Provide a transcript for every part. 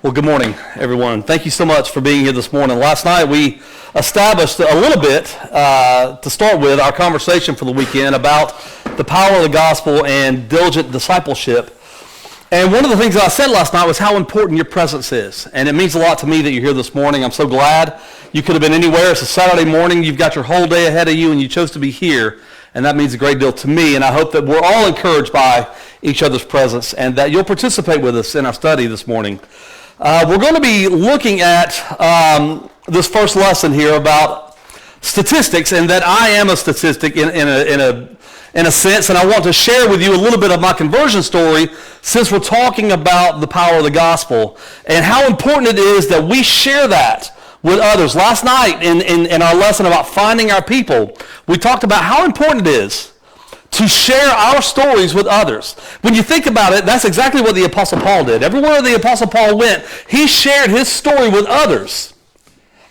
Well, good morning, everyone. Thank you so much for being here this morning. Last night we established a little bit, to start with, our conversation for the weekend about the power of the gospel and diligent discipleship. And one of the things that I said last night was how important your presence is. And it means a lot to me that you're here this morning. I'm so glad. You could have been anywhere. It's a Saturday morning. You've got your whole day ahead of you, and you chose to be here. And that means a great deal to me. And I hope that we're all encouraged by each other's presence and that you'll participate with us in our study this morning. We're going to be looking at this first lesson here about statistics, and that I am a statistic in a sense, and I want to share with you a little bit of my conversion story since we're talking about the power of the gospel and how important it is that we share that with others. Last night in our lesson about finding our people, we talked about how important it is to share our stories with others. When you think about it, that's exactly what the Apostle Paul did. Everywhere the Apostle Paul went, he shared his story with others,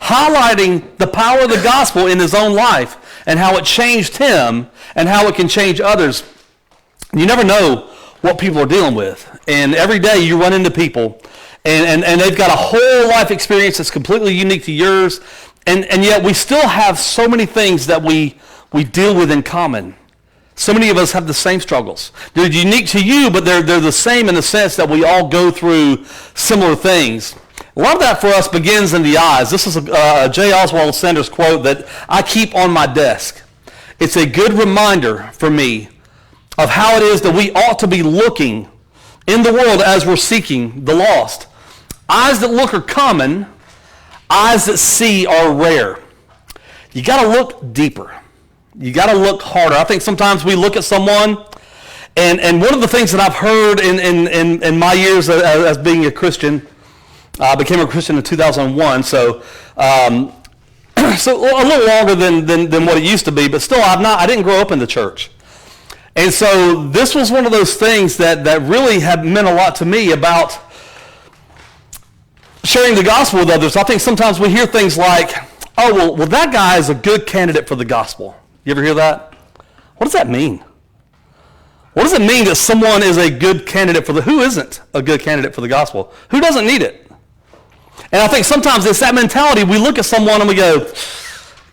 highlighting the power of the gospel in his own life and how it changed him and how it can change others. You never know what people are dealing with. And every day you run into people and they've got a whole life experience that's completely unique to yours. And yet we still have so many things that we deal with in common. So many of us have the same struggles. They're unique to you, but they're the same in the sense that we all go through similar things. A lot of that for us begins in the eyes. This is a J. Oswald Sanders quote that I keep on my desk. It's a good reminder for me of how it is that we ought to be looking in the world as we're seeking the lost. Eyes that look are common. Eyes that see are rare. You got to look deeper. You got to look harder. I think sometimes we look at someone, and one of the things that I've heard in my years as being a Christian, I became a Christian in 2001, so a little longer than what it used to be, but still I didn't grow up in the church. And so this was one of those things that really had meant a lot to me about sharing the gospel with others. I think sometimes we hear things like, oh, well that guy is a good candidate for the gospel. You ever hear that? What does that mean? What does it mean that someone is a good candidate who isn't a good candidate for the gospel? Who doesn't need it? And I think sometimes it's that mentality. We look at someone and we go,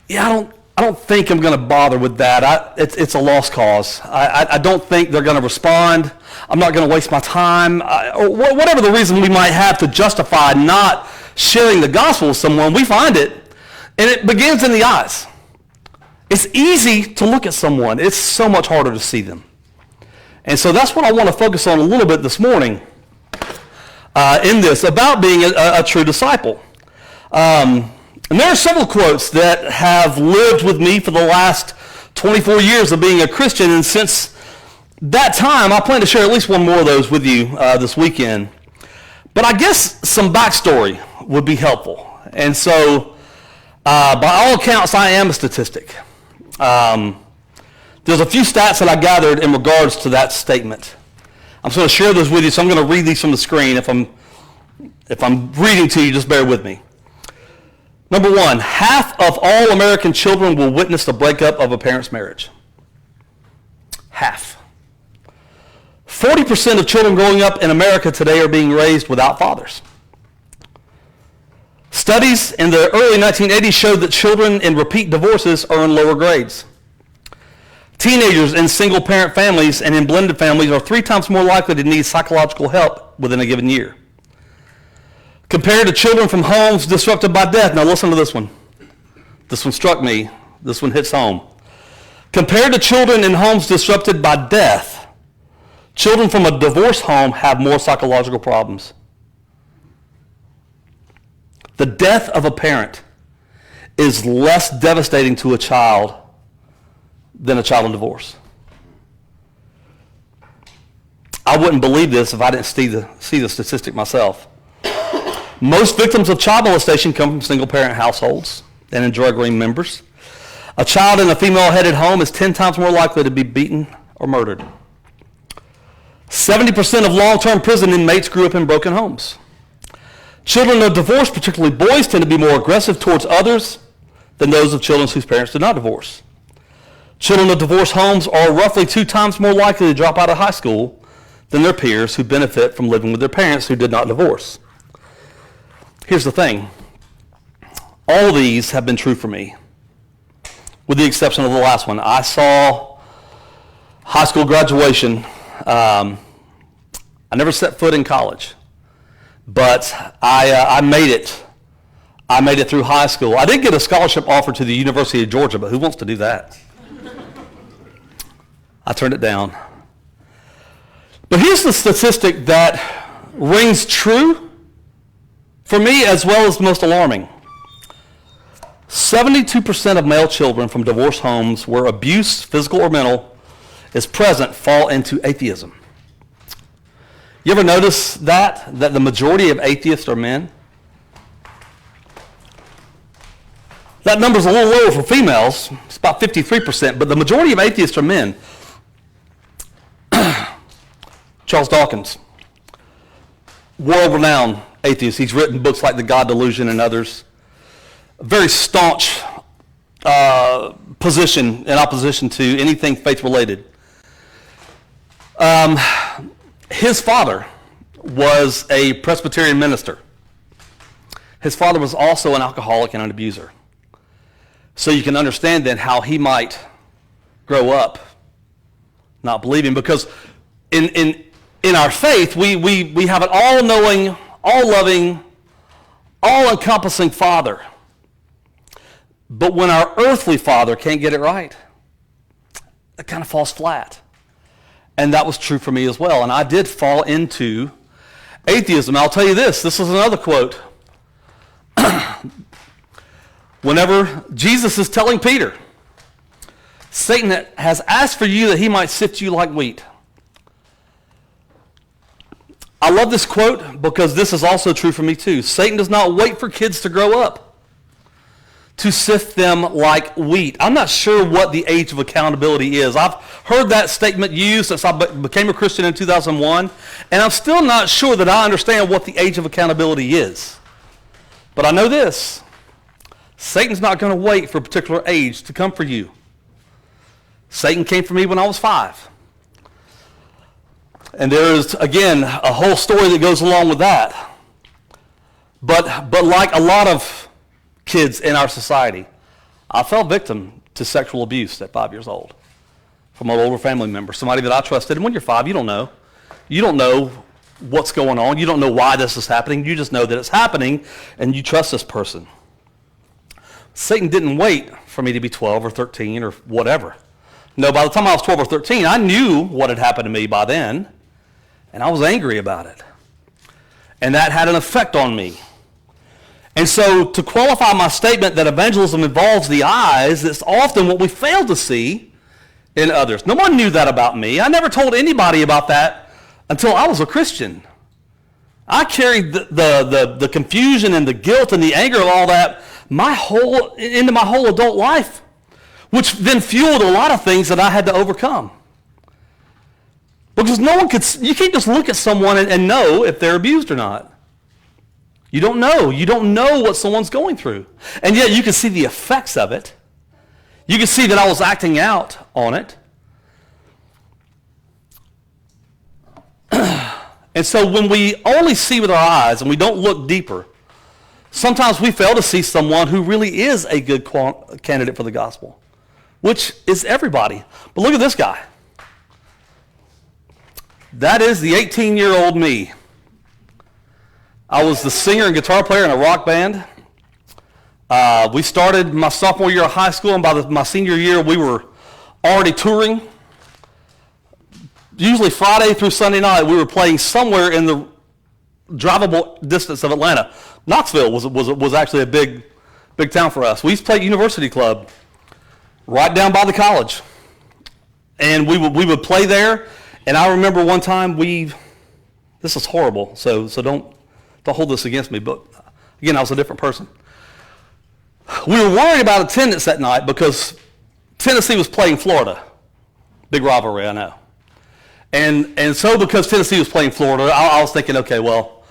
yeah, I don't think I'm going to bother with that. It's a lost cause. I don't think they're going to respond. I'm not going to waste my time. Or whatever the reason we might have to justify not sharing the gospel with someone, we find it. And it begins in the eyes. It's easy to look at someone. It's so much harder to see them. And so that's what I want to focus on a little bit this morning in this, about being a true disciple. And there are several quotes that have lived with me for the last 24 years of being a Christian, and since that time, I plan to share at least one more of those with you this weekend. But I guess some backstory would be helpful. And so, by all accounts, I am a statistic. There's a few stats that I gathered in regards to that statement. I'm just going to share those with you, so I'm going to read these from the screen. If I'm reading to you, just bear with me. Number one, half of all American children will witness the breakup of a parent's marriage. Half. 40% of children growing up in America today are being raised without fathers. Studies in the early 1980s showed that children in repeat divorces earn lower grades. Teenagers in single-parent families and in blended families are 3 times more likely to need psychological help within a given year. Compared to children from homes disrupted by death. Now listen to this one. This one struck me. This one hits home. Compared to children in homes disrupted by death, children from a divorced home have more psychological problems. The death of a parent is less devastating to a child than a child in divorce. I wouldn't believe this if I didn't see the statistic myself. Most victims of child molestation come from single-parent households and in drug ring members. A child in a female-headed home is 10 times more likely to be beaten or murdered. 70% of long-term prison inmates grew up in broken homes. Children of divorce, particularly boys, tend to be more aggressive towards others than those of children whose parents did not divorce. Children of divorced homes are roughly 2 times more likely to drop out of high school than their peers who benefit from living with their parents who did not divorce. Here's the thing. All these have been true for me, with the exception of the last one. I saw high school graduation. I never set foot in college, but I made it. I made it through high school. I did get a scholarship offer to the University of Georgia, but who wants to do that? I turned it down. But here's the statistic that rings true for me as well as most alarming. 72% of male children from divorced homes where abuse, physical or mental, is present fall into atheism. You ever notice that the majority of atheists are men? That number's a little lower for females. It's about 53%, but the majority of atheists are men. Charles Dawkins, world-renowned atheist. He's written books like The God Delusion and others. A very staunch position in opposition to anything faith-related. His father was a Presbyterian minister. His father was also an alcoholic and an abuser. So you can understand then how he might grow up not believing, because in our faith, we have an all-knowing, all-loving, all-encompassing Father. But when our earthly father can't get it right, it kind of falls flat. And that was true for me as well. And I did fall into atheism. I'll tell you this is another quote. Whenever Jesus is telling Peter, Satan has asked for you that he might sift you like wheat. I love this quote because this is also true for me too. Satan does not wait for kids to grow up to sift them like wheat. I'm not sure what the age of accountability is. I've heard that statement used since I became a Christian in 2001, and I'm still not sure that I understand what the age of accountability is. But I know this. Satan's not going to wait for a particular age to come for you. Satan came for me when I was 5. And there's, again, a whole story that goes along with that. But like a lot of kids in our society, I fell victim to sexual abuse at 5 years old from an older family member, somebody that I trusted. And when you're 5, you don't know. You don't know what's going on. You don't know why this is happening. You just know that it's happening, and you trust this person. Satan didn't wait for me to be 12 or 13 or whatever. No, by the time I was 12 or 13, I knew what had happened to me by then, and I was angry about it. And that had an effect on me. And so to qualify my statement that evangelism involves the eyes, it's often what we fail to see in others. No one knew that about me. I never told anybody about that until I was a Christian. I carried the confusion and the guilt and the anger of all that into my whole adult life, which then fueled a lot of things that I had to overcome. Because you can't just look at someone and know if they're abused or not. You don't know. You don't know what someone's going through. And yet you can see the effects of it. You can see that I was acting out on it. And so when we only see with our eyes and we don't look deeper, sometimes we fail to see someone who really is a good candidate for the gospel, which is everybody. But look at this guy. That is the 18-year-old me. I was the singer and guitar player in a rock band. We started my sophomore year of high school, and by my senior year, we were already touring. Usually Friday through Sunday night, we were playing somewhere in the drivable distance of Atlanta. Knoxville was actually a big town for us. We used to play at University Club right down by the college. And we would play there. And I remember one time this is horrible, so don't hold this against me, but again, I was a different person. We were worried about attendance that night because Tennessee was playing Florida. Big rivalry, I know. And so because Tennessee was playing Florida, I was thinking, okay, well,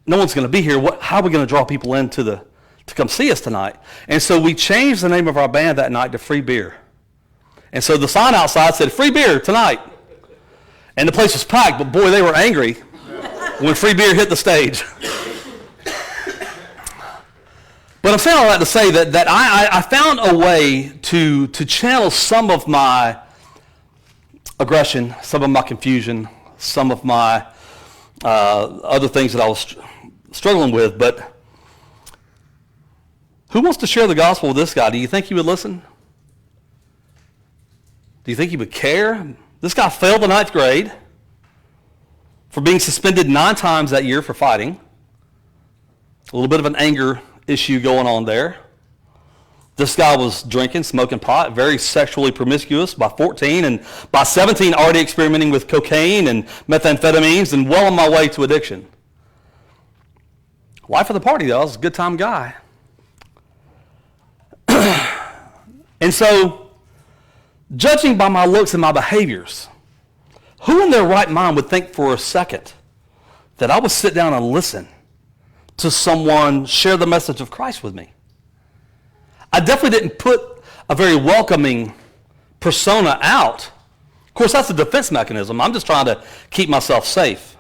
no one's going to be here. How are we going to draw people in to come see us tonight? And so we changed the name of our band that night to Free Beer. And so the sign outside said, "Free beer tonight." And the place was packed, but boy, they were angry when Free Beer hit the stage. But I'm saying all that to say that I found a way to channel some of my aggression, some of my confusion, some of my other things that I was struggling with. But who wants to share the gospel with this guy? Do you think he would listen? Do you think he would care? This guy failed the 9th grade for being suspended 9 times that year for fighting. A little bit of an anger issue going on there. This guy was drinking, smoking pot, very sexually promiscuous by 14, and by 17 already experimenting with cocaine and methamphetamines and well on my way to addiction. Life of the party, though. I was a good time guy. And so, judging by my looks and my behaviors, who in their right mind would think for a second that I would sit down and listen to someone share the message of Christ with me? I definitely didn't put a very welcoming persona out. Of course, that's a defense mechanism. I'm just trying to keep myself safe.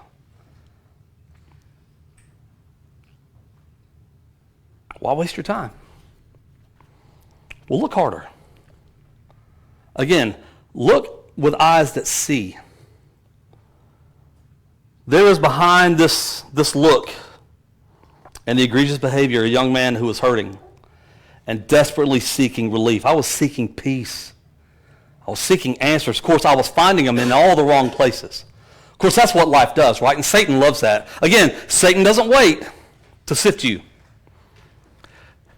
Why waste your time? Well, look harder. Again, look with eyes that see. There is behind this look and the egregious behavior a young man who was hurting and desperately seeking relief. I was seeking peace. I was seeking answers. Of course, I was finding them in all the wrong places. Of course, that's what life does, right? And Satan loves that. Again, Satan doesn't wait to sift you.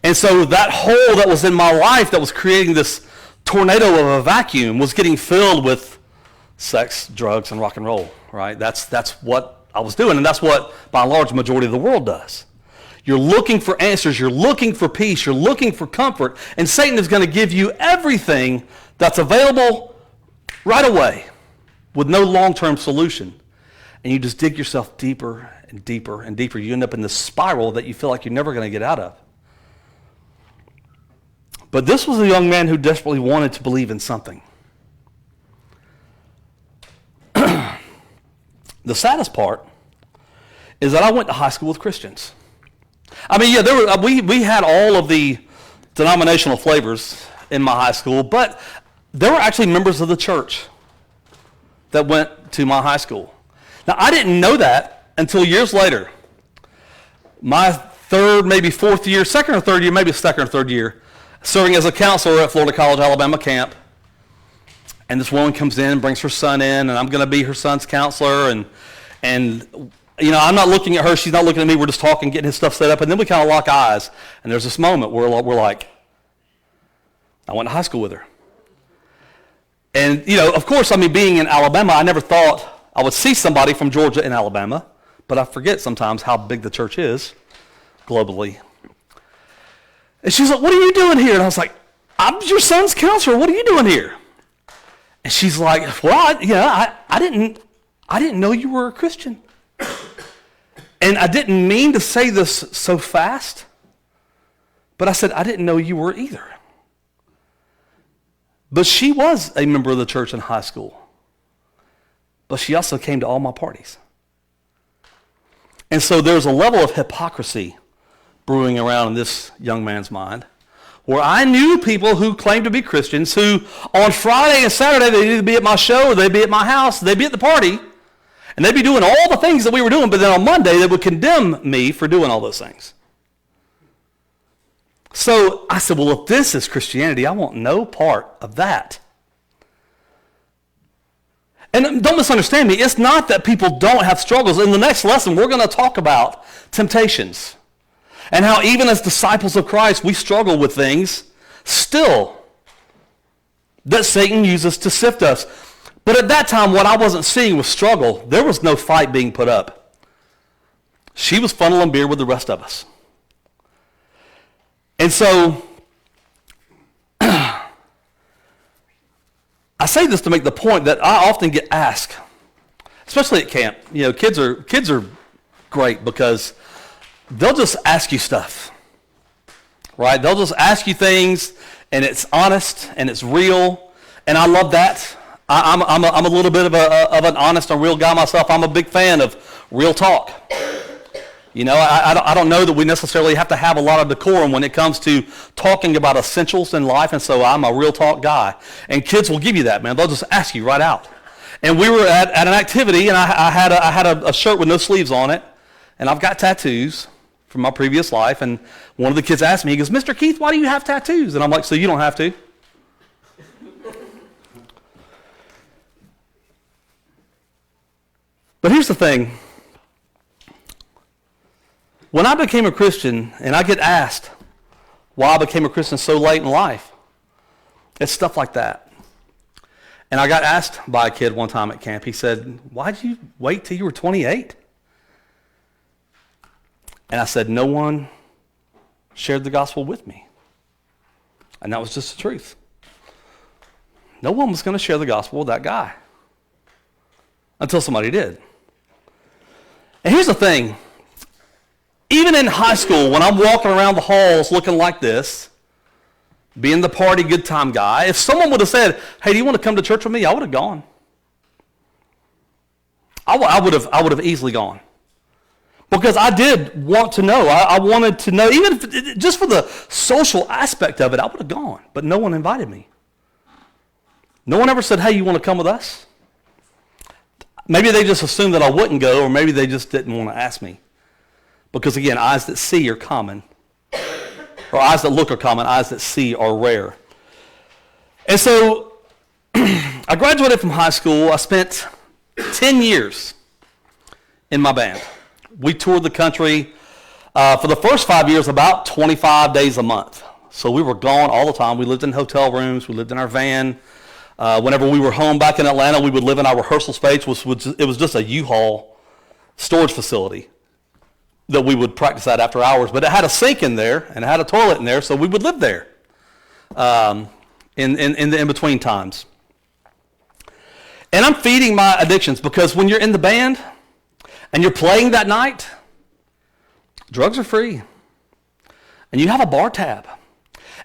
And so that hole that was in my life that was creating this tornado of a vacuum was getting filled with sex, drugs, and rock and roll, right? That's what I was doing, and that's what, by a large majority of the world does. You're looking for answers. You're looking for peace. You're looking for comfort. And Satan is going to give you everything that's available right away with no long-term solution. And you just dig yourself deeper and deeper and deeper. You end up in this spiral that you feel like you're never going to get out of. But this was a young man who desperately wanted to believe in something. The saddest part is that I went to high school with Christians. I mean, yeah, we had all of the denominational flavors in my high school, but there were actually members of the church that went to my high school. Now, I didn't know that until years later. My third, maybe fourth year, second or third year, maybe second or third year, serving as a counselor at Florida College, Alabama camp. And this woman comes in and brings her son in, and I'm going to be her son's counselor. And you know, I'm not looking at her. She's not looking at me. We're just talking, getting his stuff set up. And then we kind of lock eyes. And there's this moment where we're like, I went to high school with her. And, you know, of course, I mean, being in Alabama, I never thought I would see somebody from Georgia in Alabama. But I forget sometimes how big the church is globally. And she's like, what are you doing here? And I was like, I'm your son's counselor. What are you doing here? And she's like, well, I didn't know you were a Christian. And I didn't mean to say this so fast, but I said, I didn't know you were either. But she was a member of the church in high school. But she also came to all my parties. And so there's a level of hypocrisy brewing around in this young man's mind, where I knew people who claimed to be Christians who on Friday and Saturday they'd either be at my show or they'd be at my house, they'd be at the party, and they'd be doing all the things that we were doing, but then on Monday they would condemn me for doing all those things. So I said, well, if this is Christianity, I want no part of that. And don't misunderstand me, it's not that people don't have struggles. In the next lesson, we're going to talk about temptations and how even as disciples of Christ, we struggle with things still that Satan uses to sift us. But at that time, what I wasn't seeing was struggle. There was no fight being put up. She was funneling beer with the rest of us. And so, I say this to make the point that I often get asked, especially at camp. You know, kids are great because they'll just ask you stuff, right? They'll just ask you things, and it's honest and it's real, and I love that. I'm a little bit of an honest and real guy myself. I'm a big fan of real talk. I don't know that we necessarily have to have a lot of decorum when it comes to talking about essentials in life, and so I'm a real talk guy. And kids will give you that, man. They'll just ask you right out. And we were at an activity, and I had a shirt with no sleeves on it, and I've got tattoos from my previous life, and one of the kids asked me, he goes, "Mr. Keith, why do you have tattoos?" And I'm like, "So you don't have to." But here's the thing. When I became a Christian, and I get asked why I became a Christian so late in life, it's stuff like that. And I got asked by a kid one time at camp. He said, "Why'd you wait till you were 28? And I said, "No one shared the gospel with me." And that was just the truth. No one was going to share the gospel with that guy until somebody did. And here's the thing. Even in high school, when I'm walking around the halls looking like this, being the party good time guy, if someone would have said, "Hey, do you want to come to church with me?" I would have gone. I would have easily gone. Because I did want to know. I wanted to know, even if, just for the social aspect of it, I would have gone. But no one invited me. No one ever said, "Hey, you want to come with us?" Maybe they just assumed that I wouldn't go, or maybe they just didn't want to ask me. Because again, eyes that see are common. Or eyes that look are common, eyes that see are rare. And so, I graduated from high school. I spent 10 years in my band. We toured the country for the first 5 years about 25 days a month. So we were gone all the time. We lived in hotel rooms. We lived in our van. Whenever we were home back in Atlanta, we would live in our rehearsal space. It was just a U-Haul storage facility that we would practice at after hours. But it had a sink in there and it had a toilet in there, so we would live there in the in-between times. And I'm feeding my addictions because when you're in the band and you're playing that night, drugs are free. And you have a bar tab.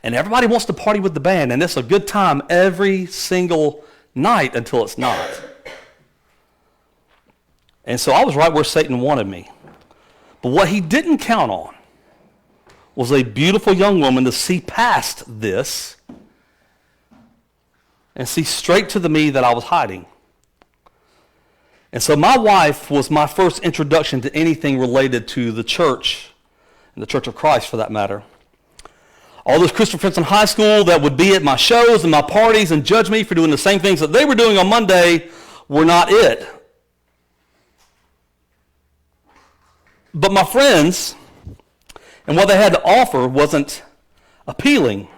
And everybody wants to party with the band, and it's a good time every single night until it's not. And so I was right where Satan wanted me. But what he didn't count on was a beautiful young woman to see past this and see straight to the me that I was hiding. And so my wife was my first introduction to anything related to the church, and the Church of Christ for that matter. All those Christian friends in high school that would be at my shows and my parties and judge me for doing the same things that they were doing on Monday were not it. But my friends and what they had to offer wasn't appealing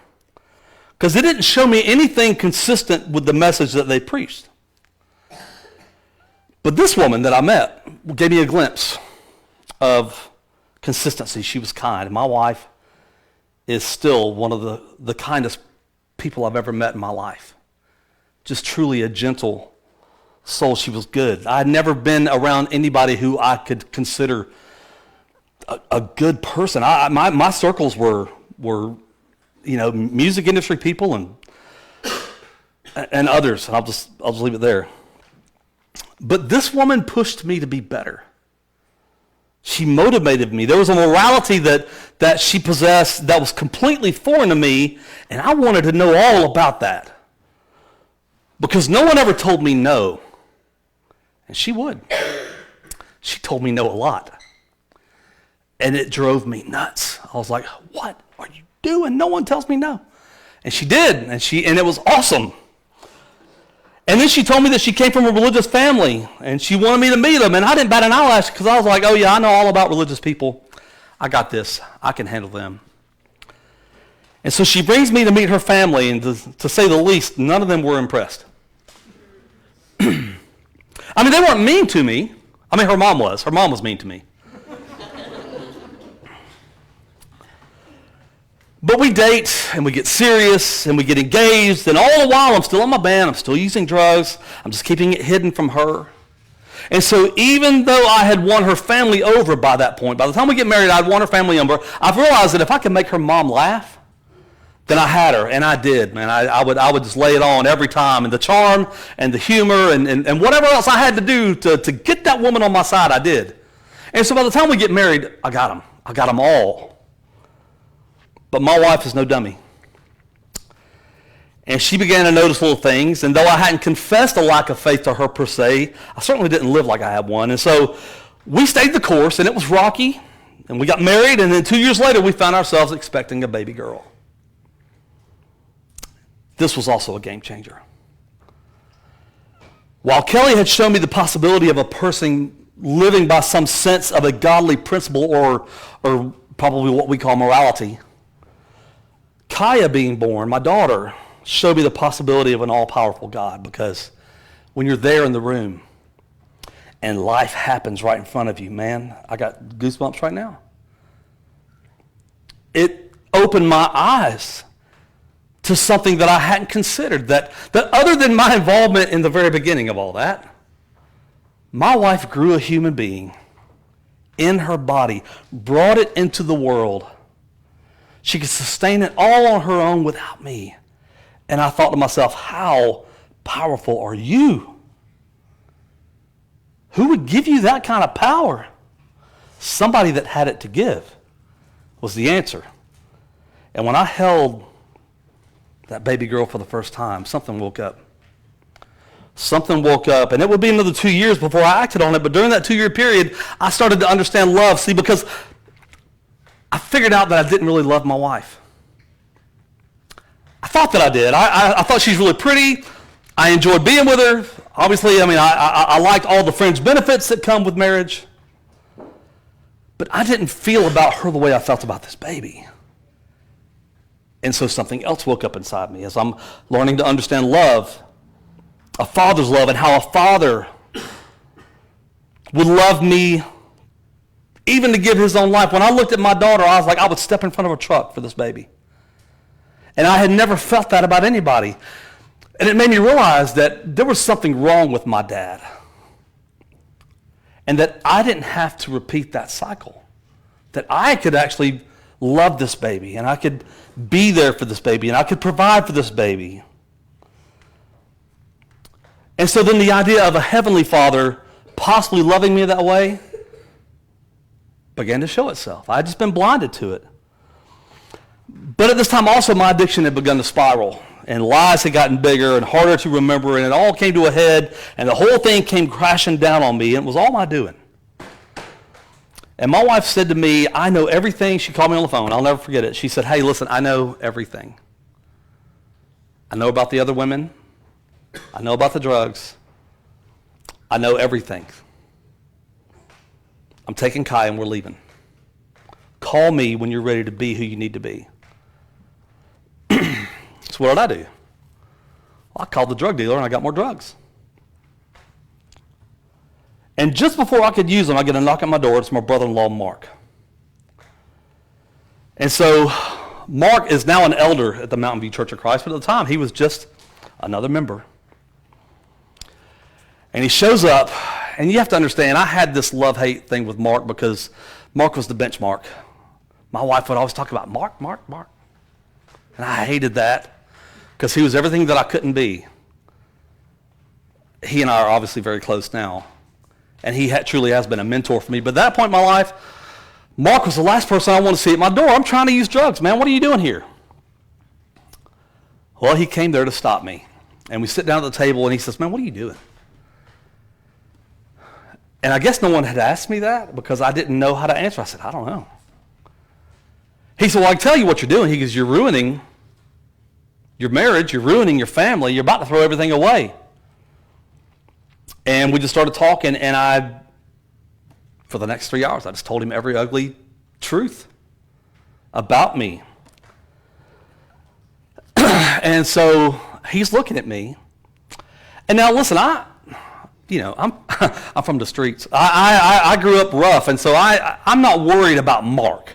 because they didn't show me anything consistent with the message that they preached. But this woman that I met gave me a glimpse of consistency. She was kind. My wife is still one of the kindest people I've ever met in my life. Just truly a gentle soul. She was good. I had never been around anybody who I could consider a good person. My circles were music industry people and others. And I'll just leave it there. But this woman pushed me to be better. She motivated me. There was a morality that she possessed that was completely foreign to me, and I wanted to know all about that. Because no one ever told me no. And she would. She told me no a lot. And it drove me nuts. I was like, "What are you doing? No one tells me no." And she did, and it was awesome. And then she told me that she came from a religious family, and she wanted me to meet them, and I didn't bat an eyelash because I was like, "Oh yeah, I know all about religious people. I got this. I can handle them." And so she brings me to meet her family, and to say the least, none of them were impressed. I mean, they weren't mean to me. I mean, her mom was. Her mom was mean to me. But we date, and we get serious, and we get engaged, and all the while I'm still in my band, I'm still using drugs, I'm just keeping it hidden from her. And so even though I had won her family over by that point, by the time we get married, I'd won her family over, I've realized that if I could make her mom laugh, then I had her, and I did, man. I would just lay it on every time, and the charm, and the humor, and whatever else I had to do to get that woman on my side, I did. And so by the time we get married, I got them. I got them all. But my wife is no dummy. And she began to notice little things. And though I hadn't confessed a lack of faith to her per se, I certainly didn't live like I had one. And so we stayed the course, and it was rocky. And we got married, and then 2 years later, we found ourselves expecting a baby girl. This was also a game changer. While Kelly had shown me the possibility of a person living by some sense of a godly principle or probably what we call morality, Kaya being born, my daughter, showed me the possibility of an all-powerful God, because when you're there in the room and life happens right in front of you, man, I got goosebumps right now. It opened my eyes to something that I hadn't considered, that other than my involvement in the very beginning of all that, my wife grew a human being in her body, brought it into the world. She could sustain it all on her own without me. And I thought to myself, how powerful are you? Who would give you that kind of power? Somebody that had it to give was the answer. And when I held that baby girl for the first time, something woke up. Something woke up, and it would be another 2 years before I acted on it, but during that 2 year period, I started to understand love. See, because I figured out that I didn't really love my wife. I thought that I did. I thought she's really pretty. I enjoyed being with her. Obviously, I liked all the fringe benefits that come with marriage. But I didn't feel about her the way I felt about this baby. And so something else woke up inside me as I'm learning to understand love, a father's love, and how a father would love me even to give his own life. When I looked at my daughter, I was like, I would step in front of a truck for this baby. And I had never felt that about anybody. And it made me realize that there was something wrong with my dad. And that I didn't have to repeat that cycle. That I could actually love this baby, and I could be there for this baby, and I could provide for this baby. And so then the idea of a heavenly Father possibly loving me that way began to show itself. I had just been blinded to it. But at this time also my addiction had begun to spiral, and lies had gotten bigger and harder to remember, and it all came to a head, and the whole thing came crashing down on me, and it was all my doing. And my wife said to me, I know everything. She called me on the phone. I'll never forget it. She said, hey, listen, I know everything. I know about the other women. I know about the drugs. I know everything. I'm taking Kai and we're leaving. Call me when you're ready to be who you need to be. So what did I do? Well, I called the drug dealer and I got more drugs. And just before I could use them, I get a knock at my door. It's my brother-in-law, Mark. And so Mark is now an elder at the Mountain View Church of Christ, but at the time he was just another member. And he shows up, and you have to understand, I had this love-hate thing with Mark because Mark was the benchmark. My wife would always talk about Mark. And I hated that because he was everything that I couldn't be. He and I are obviously very close now. And he truly has been a mentor for me. But at that point in my life, Mark was the last person I wanted to see at my door. I'm trying to use drugs, man. What are you doing here? Well, he came there to stop me. And we sit down at the table, and he says, man, what are you doing? And I guess no one had asked me that because I didn't know how to answer. I said, I don't know. He said, well, I can tell you what you're doing. He goes, you're ruining your marriage. You're ruining your family. You're about to throw everything away. And we just started talking, and for the next 3 hours, I just told him every ugly truth about me. And so he's looking at me. And now, listen, I'm from the streets. I grew up rough, and so I'm not worried about Mark.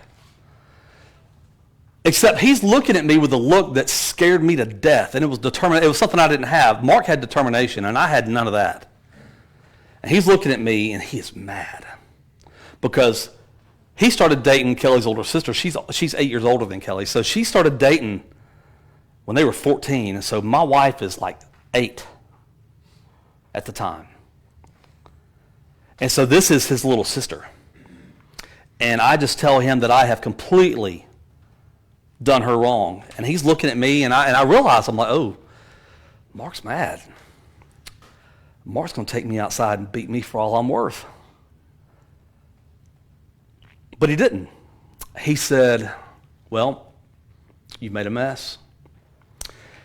Except he's looking at me with a look that scared me to death, and it was determined. It was something I didn't have. Mark had determination, and I had none of that. And he's looking at me, and he is mad because he started dating Kelly's older sister. She's 8 years older than Kelly, so she started dating when they were 14, and so my wife is like 8 at the time. And so this is his little sister. And I just tell him that I have completely done her wrong. And he's looking at me, and I realize, I'm like, oh, Mark's mad. Mark's going to take me outside and beat me for all I'm worth. But he didn't. He said, well, you made a mess.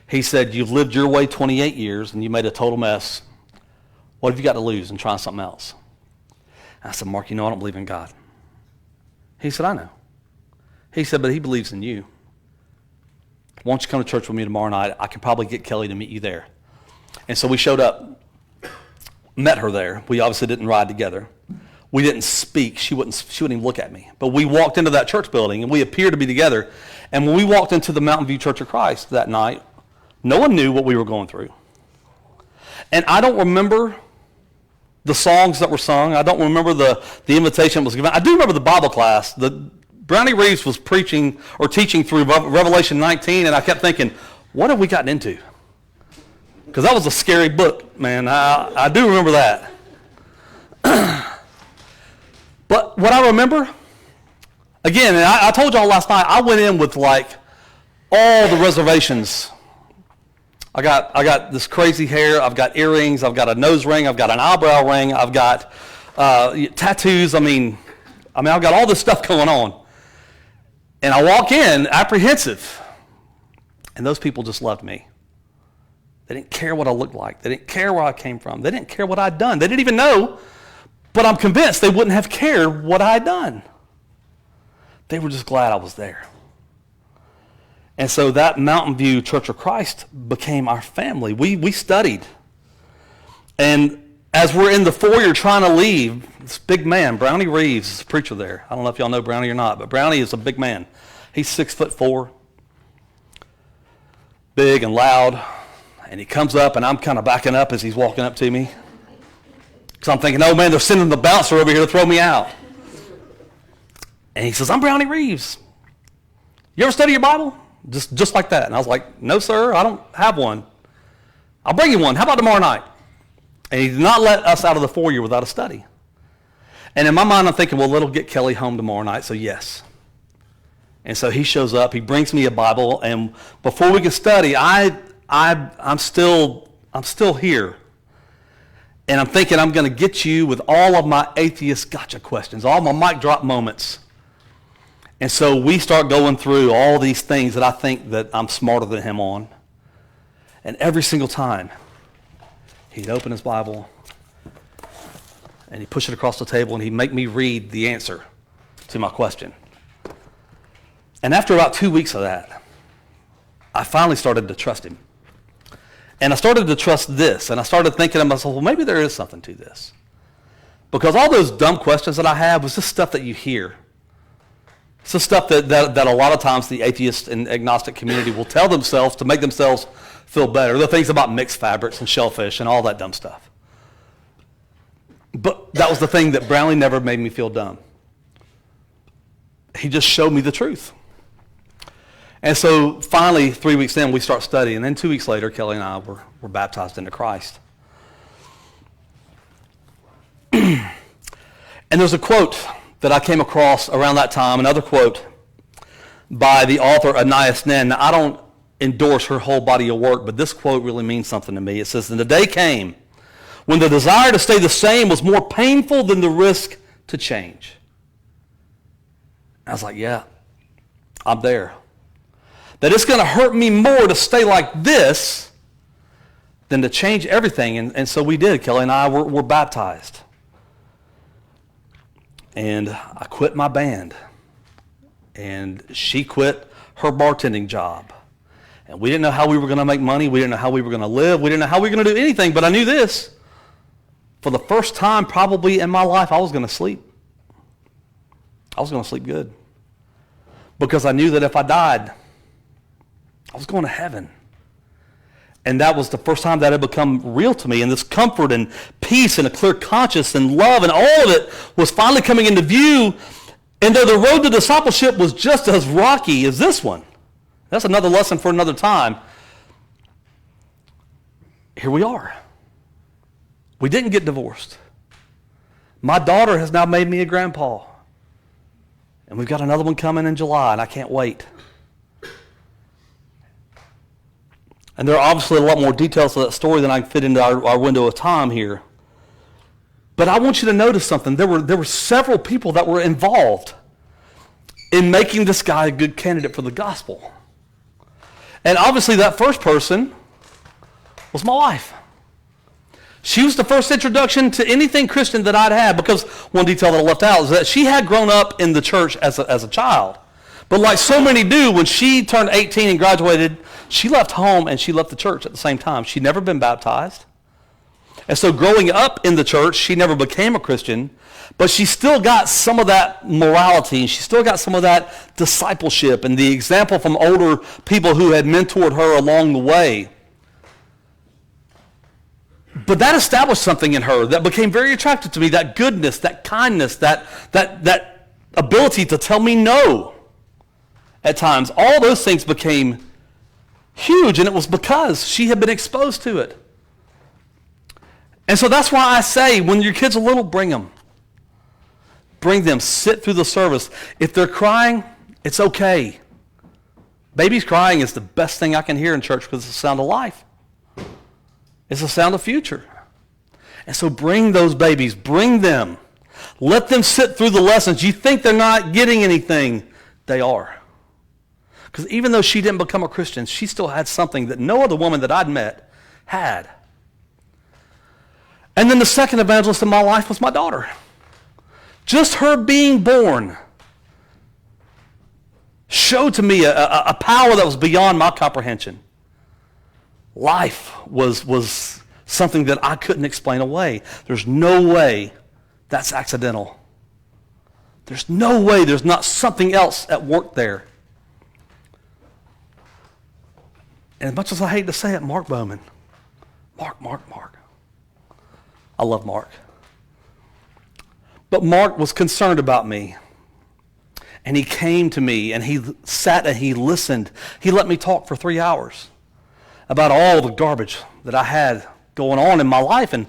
He said, you've lived your way 28 years, and you made a total mess. What have you got to lose in trying something else? I said, Mark, I don't believe in God. He said, I know. He said, but he believes in you. Why don't you come to church with me tomorrow night? I can probably get Kelly to meet you there. And so we showed up, met her there. We obviously didn't ride together. We didn't speak. She wouldn't even look at me. But we walked into that church building, and we appeared to be together. And when we walked into the Mountain View Church of Christ that night, no one knew what we were going through. And I don't remember the songs that were sung. I don't remember the invitation that was given. I do remember the Bible class. Brownie Reeves was preaching or teaching through Revelation 19, and I kept thinking, what have we gotten into? Because that was a scary book, man. I do remember that. But what I remember, again, and I told y'all last night, I went in with like all the reservations. I got this crazy hair. I've got earrings. I've got a nose ring. I've got an eyebrow ring. I've got tattoos. I mean, I've got all this stuff going on. And I walk in apprehensive. And those people just loved me. They didn't care what I looked like. They didn't care where I came from. They didn't care what I'd done. They didn't even know, but I'm convinced they wouldn't have cared what I'd done. They were just glad I was there. And so that Mountain View Church of Christ became our family. We studied. And as we're in the foyer trying to leave, this big man, Brownie Reeves, is a preacher there. I don't know if y'all know Brownie or not, but Brownie is a big man. He's 6'4", big and loud. And he comes up, and I'm kind of backing up as he's walking up to me. Because I'm thinking, oh, man, they're sending the bouncer over here to throw me out. And he says, I'm Brownie Reeves. You ever study your Bible? Just like that. And I was like, no, sir, I don't have one. I'll bring you one. How about tomorrow night? And he did not let us out of the foyer without a study. And in my mind, I'm thinking, well, it'll get Kelly home tomorrow night, so yes. And so he shows up. He brings me a Bible. And before we can study, I'm still here. And I'm thinking I'm going to get you with all of my atheist gotcha questions, all my mic drop moments. And so we start going through all these things that I think that I'm smarter than him on. And every single time, he'd open his Bible, and he'd push it across the table, and he'd make me read the answer to my question. And after about 2 weeks of that, I finally started to trust him. And I started to trust this, and I started thinking to myself, well, maybe there is something to this. Because all those dumb questions that I have was just stuff that you hear. It's the stuff that a lot of times the atheist and agnostic community will tell themselves to make themselves feel better. The things about mixed fabrics and shellfish and all that dumb stuff. But that was the thing that Brownlee never made me feel dumb. He just showed me the truth. And so finally, 3 weeks in, we start studying. And then 2 weeks later, Kelly and I were baptized into Christ. And there's a quote that I came across around that time, another quote by the author Anais Nin. Now, I don't endorse her whole body of work, but this quote really means something to me. It says, and the day came when the desire to stay the same was more painful than the risk to change. I was like, yeah, I'm there. That it's going to hurt me more to stay like this than to change everything. And so we did. Kelly and I were baptized. And I quit my band. And she quit her bartending job. And we didn't know how we were going to make money. We didn't know how we were going to live. We didn't know how we were going to do anything. But I knew this. For the first time probably in my life, I was going to sleep. I was going to sleep good. Because I knew that if I died, I was going to heaven. And that was the first time that had become real to me. And this comfort and peace and a clear conscience and love and all of it was finally coming into view. And though the road to discipleship was just as rocky as this one, that's another lesson for another time. Here we are. We didn't get divorced. My daughter has now made me a grandpa. And we've got another one coming in July, and I can't wait. And there are obviously a lot more details to that story than I can fit into our window of time here. But I want you to notice something. There were several people that were involved in making this guy a good candidate for the gospel. And obviously that first person was my wife. She was the first introduction to anything Christian that I'd had, because one detail that I left out is that she had grown up in the church as a child. But like so many do, when she turned 18 and graduated, she left home and she left the church at the same time. She'd never been baptized. And so growing up in the church, she never became a Christian, but she still got some of that morality, and she still got some of that discipleship and the example from older people who had mentored her along the way. But that established something in her that became very attractive to me, that goodness, that kindness, that ability to tell me no at times. All those things became huge, and it was because she had been exposed to it. And so that's why I say, when your kids are little, bring them. Bring them. Sit through the service. If they're crying, it's okay. Babies crying is the best thing I can hear in church, because it's the sound of life. It's the sound of future. And so bring those babies. Bring them. Let them sit through the lessons. You think they're not getting anything. They are. Because even though she didn't become a Christian, she still had something that no other woman that I'd met had. And then the second evangelist in my life was my daughter. Just her being born showed to me a power that was beyond my comprehension. Life was something that I couldn't explain away. There's no way that's accidental. There's no way there's not something else at work there. And as much as I hate to say it, Mark Bowman. Mark. I love Mark. But Mark was concerned about me. And he came to me, and he sat and he listened. He let me talk for 3 hours about all the garbage that I had going on in my life. And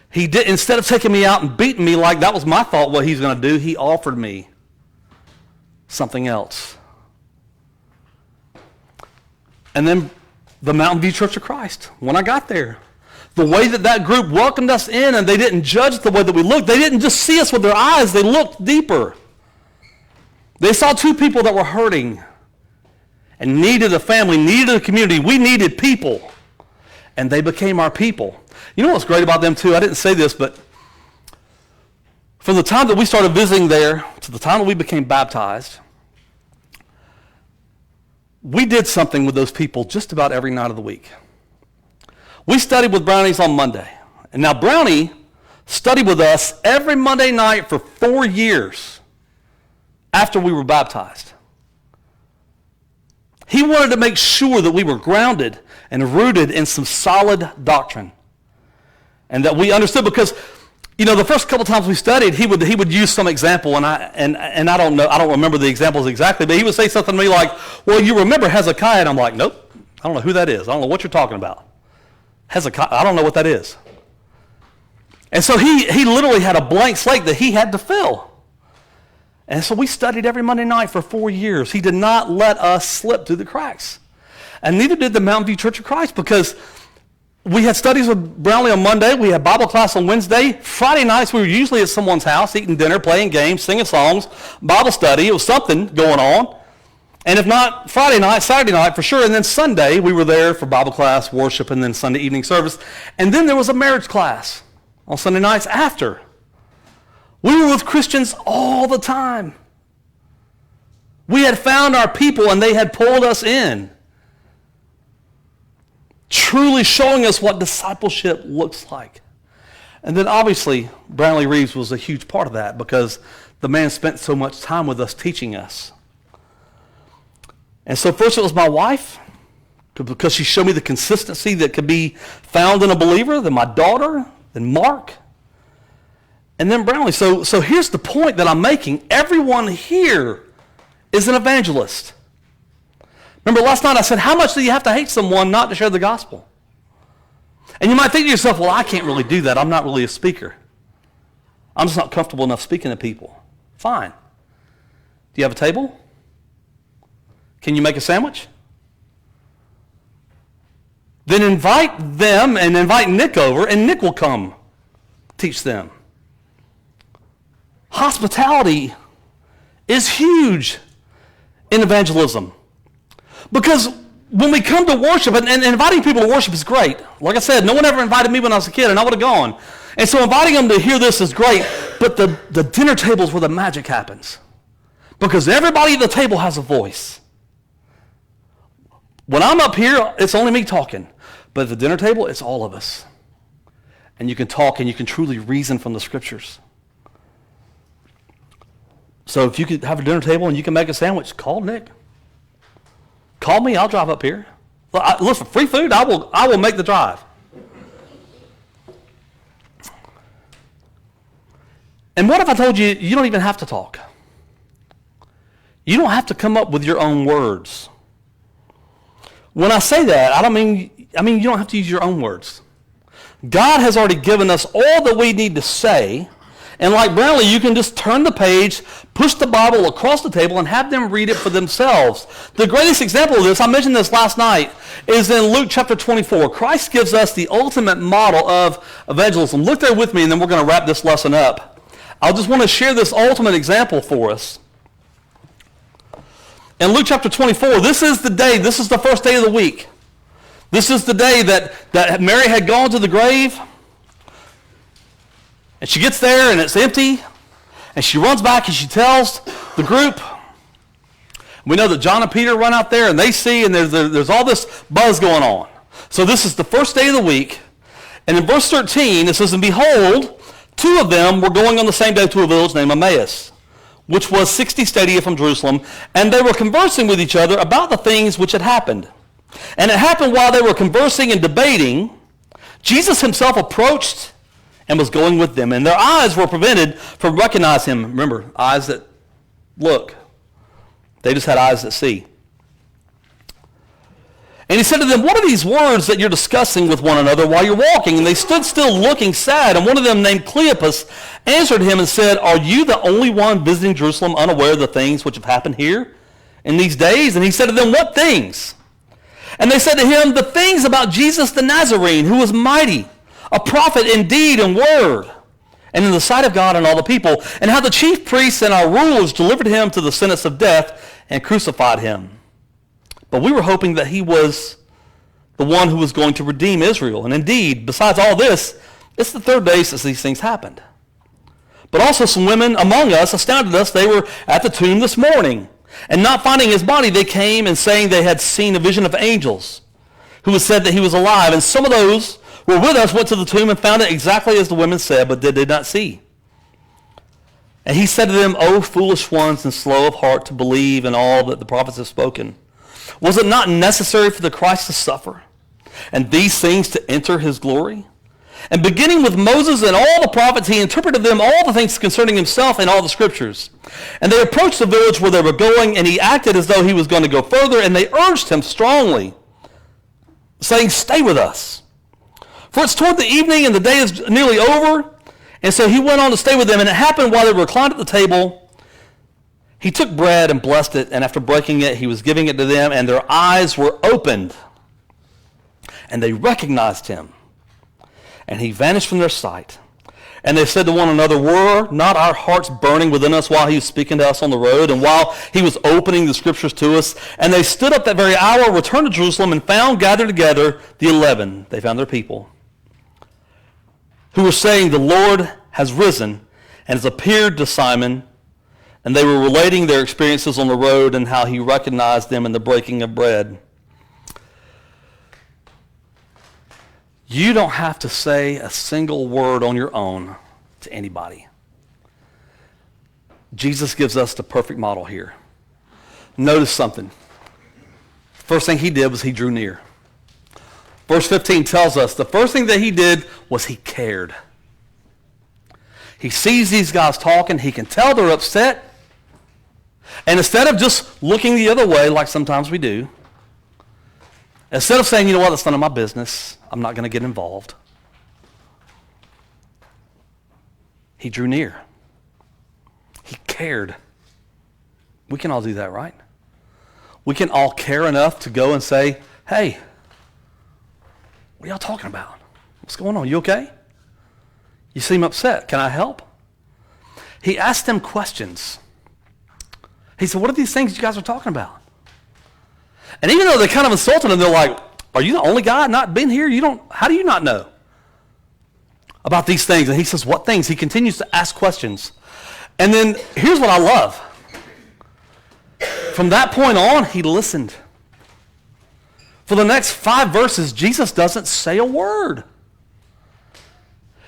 he did, instead of taking me out and beating me like that was my thought what he's going to do, he offered me something else. And then the Mountain View Church of Christ, when I got there, the way that group welcomed us in, and they didn't judge the way that we looked. They didn't just see us with their eyes. They looked deeper. They saw two people that were hurting and needed a family, needed a community. We needed people, and they became our people. You know what's great about them too? I didn't say this, but from the time that we started visiting there to the time that we became baptized, we did something with those people just about every night of the week. We studied with Brownies on Monday. And now Brownie studied with us every Monday night for 4 years after we were baptized. He wanted to make sure that we were grounded and rooted in some solid doctrine. And that we understood, because, you know, the first couple times we studied, he would use some example, and I don't know, I don't remember the examples exactly, but he would say something to me like, well, you remember Hezekiah? And I'm like, nope, I don't know who that is. I don't know what you're talking about. Hezekiah, I don't know what that is. And so he literally had a blank slate that he had to fill. And so we studied every Monday night for 4 years. He did not let us slip through the cracks. And neither did the Mountain View Church of Christ, because we had studies with Brownlee on Monday. We had Bible class on Wednesday. Friday nights, we were usually at someone's house, eating dinner, playing games, singing songs, Bible study. It was something going on. And if not Friday night, Saturday night for sure. And then Sunday, we were there for Bible class, worship, and then Sunday evening service. And then there was a marriage class on Sunday nights after. We were with Christians all the time. We had found our people, and they had pulled us in, truly showing us what discipleship looks like. And then obviously, Brownlee Reeves was a huge part of that, because the man spent so much time with us teaching us. And so first it was my wife, because she showed me the consistency that could be found in a believer, then my daughter, then Mark, and then Brownlee. So here's the point that I'm making. Everyone here is an evangelist. Remember last night I said, how much do you have to hate someone not to share the gospel? And you might think to yourself, well, I can't really do that. I'm not really a speaker. I'm just not comfortable enough speaking to people. Fine. Do you have a table? Can you make a sandwich? Then invite them and invite Nick over, and Nick will come teach them. Hospitality is huge in evangelism. Because when we come to worship, and inviting people to worship is great. Like I said, no one ever invited me when I was a kid, and I would have gone. And so inviting them to hear this is great, but the dinner table is where the magic happens. Because everybody at the table has a voice. When I'm up here, it's only me talking. But at the dinner table, it's all of us. And you can talk and you can truly reason from the scriptures. So if you could have a dinner table and you can make a sandwich, call Nick. Call me, I'll drive up here. Listen, free food, I will make the drive. And what if I told you, you don't even have to talk? You don't have to come up with your own words. When I say that, I mean you don't have to use your own words. God has already given us all that we need to say, and like Brownlee, you can just turn the page, push the Bible across the table, and have them read it for themselves. The greatest example of this, I mentioned this last night, is in Luke chapter 24. Christ gives us the ultimate model of evangelism. Look there with me, and then we're going to wrap this lesson up. I just want to share this ultimate example for us. In Luke chapter 24, this is the first day of the week. This is the day that Mary had gone to the grave. And she gets there and it's empty. And she runs back and she tells the group. We know that John and Peter run out there and they see, and there's all this buzz going on. So this is the first day of the week. And in verse 13, it says, "And behold, two of them were going on the same day to a village named Emmaus, which was 60 stadia from Jerusalem, and they were conversing with each other about the things which had happened. And it happened while they were conversing and debating, Jesus himself approached and was going with them, and their eyes were prevented from recognizing him." Remember, eyes that look. They just had eyes that see. "And he said to them, 'What are these words that you're discussing with one another while you're walking?' And they stood still looking sad. And one of them, named Cleopas, answered him and said, 'Are you the only one visiting Jerusalem, unaware of the things which have happened here in these days?' And he said to them, 'What things?' And they said to him, 'The things about Jesus the Nazarene, who was mighty, a prophet in deed and word, and in the sight of God and all the people, and how the chief priests and our rulers delivered him to the sentence of death and crucified him. But we were hoping that he was the one who was going to redeem Israel. And indeed, besides all this, it's the third day since these things happened. But also some women among us astounded us. They were at the tomb this morning. And not finding his body, they came and saying they had seen a vision of angels who had said that he was alive. And some of those who were with us went to the tomb and found it exactly as the women said, but they did not see. And he said to them, 'O foolish ones and slow of heart to believe in all that the prophets have spoken. Was it not necessary for the Christ to suffer, and these things to enter his glory?' And beginning with Moses and all the prophets, he interpreted them all the things concerning himself in all the scriptures. And they approached the village where they were going, and he acted as though he was going to go further, and they urged him strongly, saying, 'Stay with us, for it's toward the evening, and the day is nearly over.' And so he went on to stay with them. And it happened while they were reclined at the table, he took bread and blessed it, and after breaking it, he was giving it to them, and their eyes were opened, and they recognized him. And he vanished from their sight. And they said to one another, 'Were not our hearts burning within us while he was speaking to us on the road, and while he was opening the scriptures to us?' And they stood up that very hour, returned to Jerusalem, and found gathered together the 11. They found their people, who were saying, 'The Lord has risen and has appeared to Simon.' And they were relating their experiences on the road and how he recognized them in the breaking of bread." You don't have to say a single word on your own to anybody. Jesus gives us the perfect model here. Notice something. First thing he did was he drew near. Verse 15 tells us the first thing that he did was he cared. He sees these guys talking. He can tell they're upset. And instead of just looking the other way like sometimes we do, instead of saying, "You know what, that's none of my business, I'm not going to get involved," he drew near. He cared. We can all do that, right? We can all care enough to go and say, hey, what are y'all talking about? What's going on? You okay? You seem upset. Can I help? He asked them questions. He said, what are these things you guys are talking about? And even though they kind of insulted him, they're like, are you the only guy not been here? How do you not know about these things? And he says, what things? He continues to ask questions. And then here's what I love. From that point on, he listened. For the next 5 verses, Jesus doesn't say a word.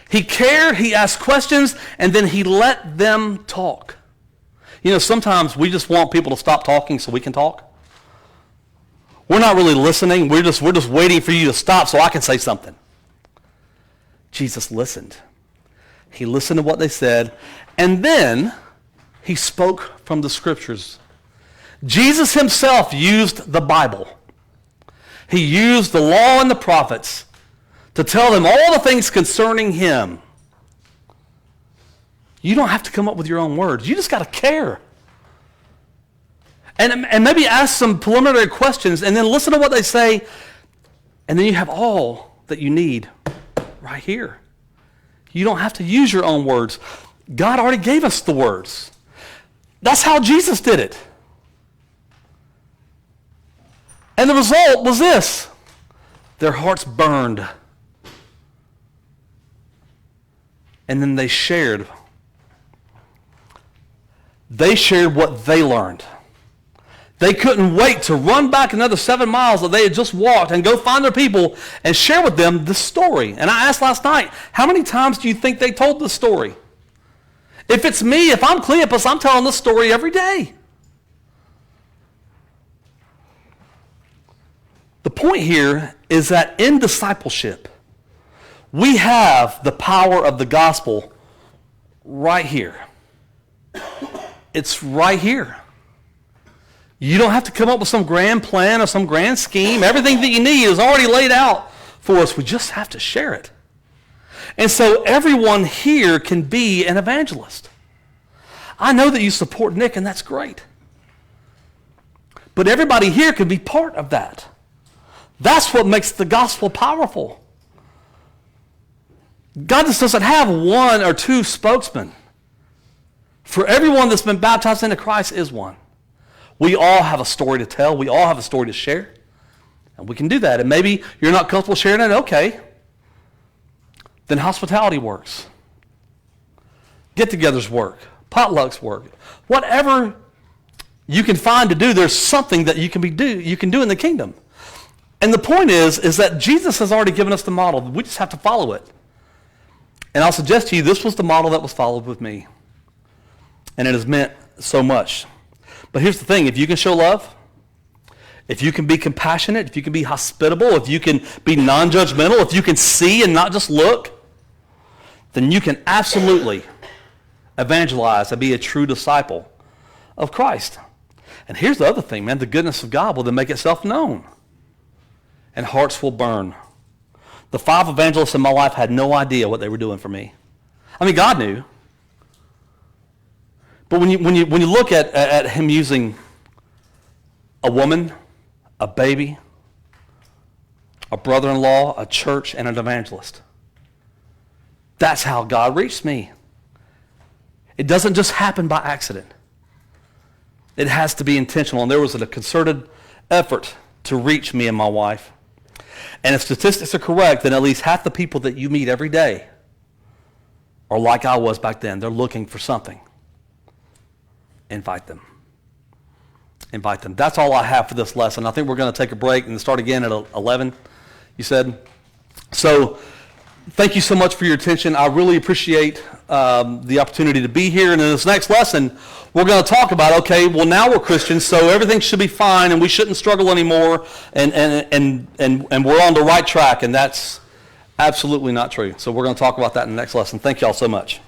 He cared, he asked questions, and then he let them talk. You know, sometimes we just want people to stop talking so we can talk. We're not really listening. We're just waiting for you to stop so I can say something. Jesus listened. He listened to what they said, and then he spoke from the scriptures. Jesus himself used the Bible. He used the law and the prophets to tell them all the things concerning him. You don't have to come up with your own words. You just got to care. And maybe ask some preliminary questions and then listen to what they say. And then you have all that you need right here. You don't have to use your own words. God already gave us the words. That's how Jesus did it. And the result was this. Their hearts burned. And then they shared. They shared what they learned. They couldn't wait to run back another 7 miles that they had just walked and go find their people and share with them the story. And I asked last night, how many times do you think they told this story? If it's me, if I'm Cleopas, I'm telling this story every day. The point here is that in discipleship, we have the power of the gospel right here. It's right here. You don't have to come up with some grand plan or some grand scheme. Everything that you need is already laid out for us. We just have to share it. And so everyone here can be an evangelist. I know that you support Nick, and that's great. But everybody here can be part of that. That's what makes the gospel powerful. God just doesn't have 1 or 2 spokesmen. For everyone that's been baptized into Christ is one. We all have a story to tell. We all have a story to share. And we can do that. And maybe you're not comfortable sharing it. Okay. Then hospitality works. Get-togethers work. Potlucks work. Whatever you can find to do, there's something that you can do in the kingdom. And the point is that Jesus has already given us the model. We just have to follow it. And I'll suggest to you, this was the model that was followed with me. And it has meant so much. But here's the thing, if you can show love, if you can be compassionate, if you can be hospitable, if you can be non-judgmental, if you can see and not just look, then you can absolutely evangelize and be a true disciple of Christ. And here's the other thing, man, the goodness of God will then make itself known. And hearts will burn. The 5 evangelists in my life had no idea what they were doing for me. I mean, God knew. But when you look at him using a woman, a baby, a brother-in-law, a church, and an evangelist, that's how God reached me. It doesn't just happen by accident. It has to be intentional. And there was a concerted effort to reach me and my wife. And if statistics are correct, then at least half the people that you meet every day are like I was back then. They're looking for something. Invite them. Invite them. That's all I have for this lesson. I think we're going to take a break and start again at 11, you said. So thank you so much for your attention. I really appreciate the opportunity to be here. And in this next lesson, we're going to talk about, okay, well, now we're Christians, so everything should be fine and we shouldn't struggle anymore, and we're on the right track, and that's absolutely not true. So we're going to talk about that in the next lesson. Thank you all so much.